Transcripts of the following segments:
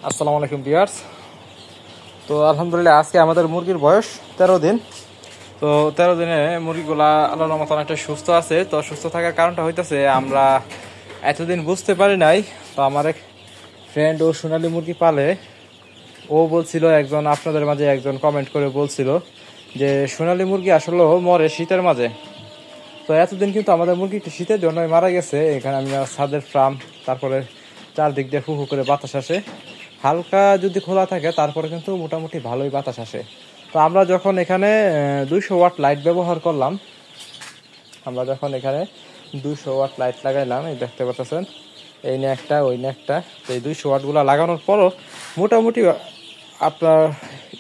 আসসালামু আলাইকুম ভিউয়ার্স। তো আলহামদুলিল্লাহ আজকে আমাদের মুরগির বয়স 13 দিন। তো 13 দিনে মুরগিগুলা আল্লাহর রহমতে অনেকটা সুস্থ আছে। তো সুস্থ থাকার কারণটা হইতেছে আমরা এতদিন বুঝতে পারি নাই। তো আমার এক ফ্রেন্ড ও সোনালী মুরগি পালে, ও বলছিল, একজন আপনাদের মাঝে একজন কমেন্ট করে বলছিল যে সোনালী মুরগি আসলে মরে শীতের মাঝে। তো এতদিন কিন্তু আমাদের মুরগি একটু শীতের জন্যই মারা গেছে। এখানে আমি ছাদের ফার্ম, তারপরে চারদিক দিয়ে হু করে বাতাস আসে, হালকা যদি খোলা থাকে তারপরে কিন্তু মোটামুটি ভালোই বাতাস আসে। তো আমরা যখন এখানে 200 ওয়াট লাইট ব্যবহার করলাম, আমরা যখন এখানে 200 ওয়াট লাইট লাগাইলাম, এই দেখতে পাচ্ছেন, এই নিয়ে একটা ওই নিয়ে একটা। তো এই 200 ওয়াটগুলো লাগানোর পরও মোটামুটি আপনার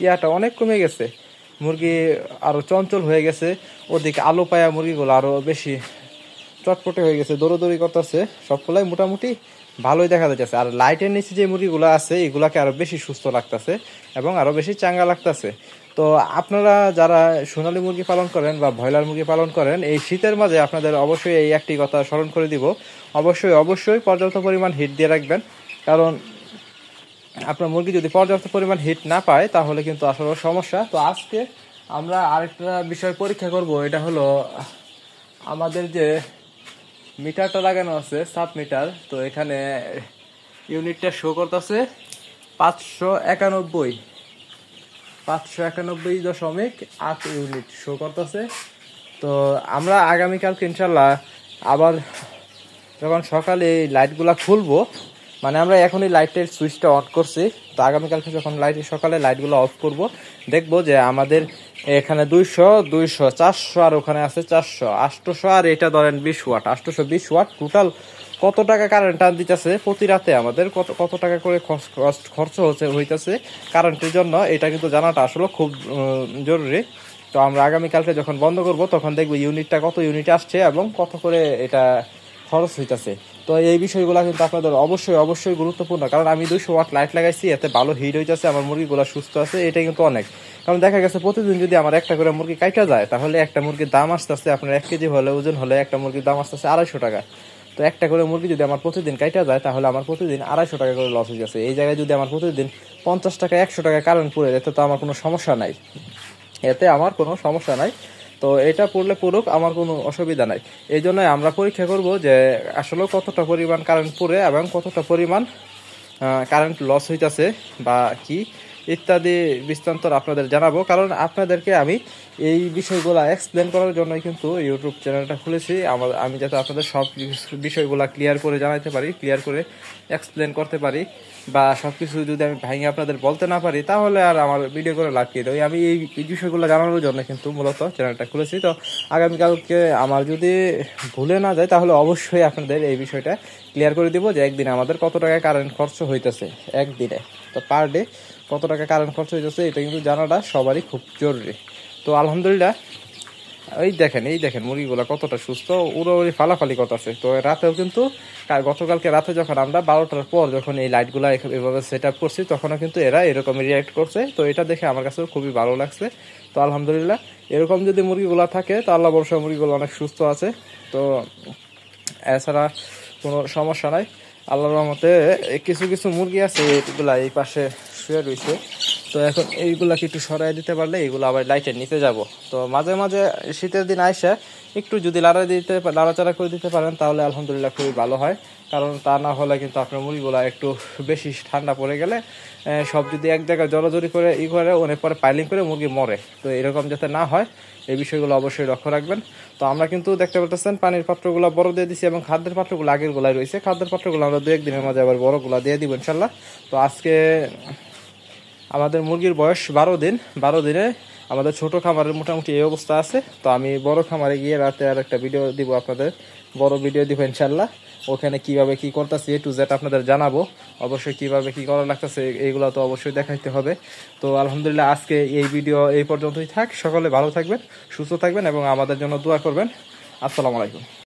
ইয়াটা অনেক কমে গেছে, মুরগি আরও চঞ্চল হয়ে গেছে। ওদিকে আলো পায়া মুরগিগুলো আরও বেশি চটপটে হয়ে গেছে, দৌড়োদৌড়ি করতেছে, সবগুলাই মোটামুটি ভালোই দেখা যাচ্ছে। আর লাইটের নিচে যে মুরগিগুলো আছে এগুলাকে আরো বেশি সুস্থ লাগতেছে এবং আরো বেশি চাঙ্গা লাগতেছে। তো আপনারা যারা সোনালী মুরগি পালন করেন বা ব্রয়লার মুরগি পালন করেন, এই শীতের মাঝে আপনাদের অবশ্যই এই একটি কথা স্মরণ করে দিব, অবশ্যই পর্যাপ্ত পরিমাণ হিট দিয়ে রাখবেন। কারণ আপনার মুরগি যদি পর্যাপ্ত পরিমাণ হিট না পায় তাহলে কিন্তু আসলে সমস্যা। তো আজকে আমরা আরেকটা বিষয় পরীক্ষা করব, এটা হলো আমাদের যে মিটারটা লাগানো আছে, সাব মিটার। তো এখানে ইউনিটটা শো করতেছে 591.8 ইউনিট শো করতেছে। তো আমরা আগামীকালকে ইনশাল্লাহ আবার যখন সকালে এই লাইটগুলা খুলবো, মানে আমরা এখনই লাইটের সুইচটা অন করছি, তো আগামীকালকে যখন সকালে লাইটগুলো অফ করব, দেখবো যে আমাদের এখানে 200, 400 আর ওখানে আছে 400, 800 আর এটা ধরেন 20 ওয়াট, 820 ওয়াট টোটাল কত টাকা কারেন্ট টান দিতেছে প্রতি রাতে, আমাদের কত টাকা করে খরচ হইতেছে কারেন্টের জন্য, এটা কিন্তু জানাটা আসলে খুব জরুরি। তো আমরা আগামীকালকে যখন বন্ধ করব তখন দেখবো ইউনিটটা কত ইউনিট আসছে এবং কত করে এটা খরচ হইতেছে। তো এই বিষয়গুলো কিন্তু আপনাদের অবশ্যই গুরুত্বপূর্ণ, কারণ আমি 200 ওয়াট লাইট লাগাইছি, এতে ভালো হিট হইতেছে, আমার মুরগিগুলো সুস্থ আছে, এটা কিন্তু অনেক। কারণ দেখা গেছে প্রতিদিন যদি আমার একটা করে মুরগি কাটা যায় তাহলে একটা মুরগির দাম আসতেছে, আপনার 1 কেজি হলে ওজন হলে একটা মুরগির দাম আসতেছে 250 টাকা। তো একটা করে মুরগি যদি আমার প্রতিদিন কাটা যায় তাহলে আমার প্রতিদিন 250 টাকা করে লস হয়ে যাচ্ছে। এই জায়গায় যদি আমার প্রতিদিন 50 টাকা 100 টাকা কারেন্ট পড়ে, এতে তো আমার কোনো সমস্যা নাই। তো এটা পড়লে পড়ুক, আমার কোনো অসুবিধা নাই। এই জন্যই আমরা পরীক্ষা করব যে আসলে কতটা পরিমাণ কারেন্ট পড়ে এবং কতটা পরিমাণ কারেন্ট লস হইতেছে বা কি ইত্যাদি বিস্তান্তর আপনাদের জানাবো। কারণ আপনাদেরকে আমি এই বিষয়গুলো এক্সপ্লেন করার জন্যই কিন্তু ইউটিউব চ্যানেলটা খুলেছি, আমি যাতে আপনাদের সব বিষয়গুলো ক্লিয়ার করে জানাতে পারি, ক্লিয়ার করে এক্সপ্লেন করতে পারি, বা সব কিছু যদি আমি ভাঙে আপনাদের বলতে না পারি তাহলে আর আমার ভিডিও করে লাভ কি। আমি এই বিষয়গুলো জানানোর জন্য কিন্তু মূলত চ্যানেলটা খুলেছি। তো আগামীকালকে আমার যদি ভুলে না যায় তাহলে অবশ্যই আপনাদের এই বিষয়টা ক্লিয়ার করে দিব যে একদিনে আমাদের কত টাকা কারেন্ট খরচ হইতেছে, একদিনে তো পার ডে কত টাকা কারেন্ট খরচ হইতেছে, এটা কিন্তু জানাটা সবারই খুব জরুরি। তো আলহামদুলিল্লাহ এই দেখেন মুরগিগুলো কতটা সুস্থ, উড়োউড়ি ফালাফালি করতেছে। তো রাতেও কিন্তু গতকালকে রাতে যখন আমরা 12টার পর যখন এই লাইটগুলো এভাবে সেট আপ করছি তখনও কিন্তু এরা এরকম রিয়াক্ট করছে। তো এটা দেখে আমার কাছে খুবই ভালো লাগছে। তো আলহামদুলিল্লাহ এরকম যদি মুরগিগুলো থাকে তো আল্লাহ ভরসা মুরগিগুলো অনেক সুস্থ আছে। তো এছাড়া কোনো সমস্যা নাই আল্লাহর রহমতে। কিছু মুরগি আছে এগুলা এই পাশে শুয়ে রয়েছে, তো এখন এইগুলাকে একটু সরাই দিতে পারলে এইগুলো আবার লাইটের নিতে যাব। তো মাঝে মাঝে শীতের দিন আইসা একটু যদি লাড়াচাড়া করে দিতে পারেন তাহলে আলহামদুলিল্লাহ খুবই ভালো হয়। কারণ তা না হলে কিন্তু আপনার মুরগিগুলো একটু বেশি ঠান্ডা পড়ে গেলে সব যদি এক জায়গায় জড়াজড়ি করে করে অনেক পরে পাইলিং করে মুরগি মরে। তো এরকম যাতে না হয় এই বিষয়গুলো অবশ্যই লক্ষ্য রাখবেন। তো আমরা কিন্তু দেখতে পাচ্ছেন পানির পাত্রগুলো বড় দিয়ে দিচ্ছি এবং খাদ্যের পাত্রগুলো আগের গোলায় রয়েছে। খাদ্যের পাত্রগুলো আমরা 2-1 দিনের মাঝে আবার বড়গুলো দিয়ে দিব ইনশাল্লাহ। তো আজকে আমাদের মুরগির বয়স 12 দিনে আমাদের ছোট খামারের মোটামুটি এই অবস্থা আছে। তো আমি বড় খামারে গিয়ে রাতে আর একটা ভিডিও দিব, আপনাদের বড় ভিডিও দিব ইনশাল্লাহ। ওখানে কিভাবে কি করতেছি A to Z আপনাদের জানাবো, অবশ্যই কিভাবে কি করা লাগতেছে এইগুলো তো অবশ্যই দেখাইতে হবে। তো আলহামদুলিল্লাহ আজকে এই ভিডিও এই পর্যন্তই থাক। সকলে ভালো থাকবেন, সুস্থ থাকবেন এবং আমাদের জন্য দোয়া করবেন। আসসালামু আলাইকুম।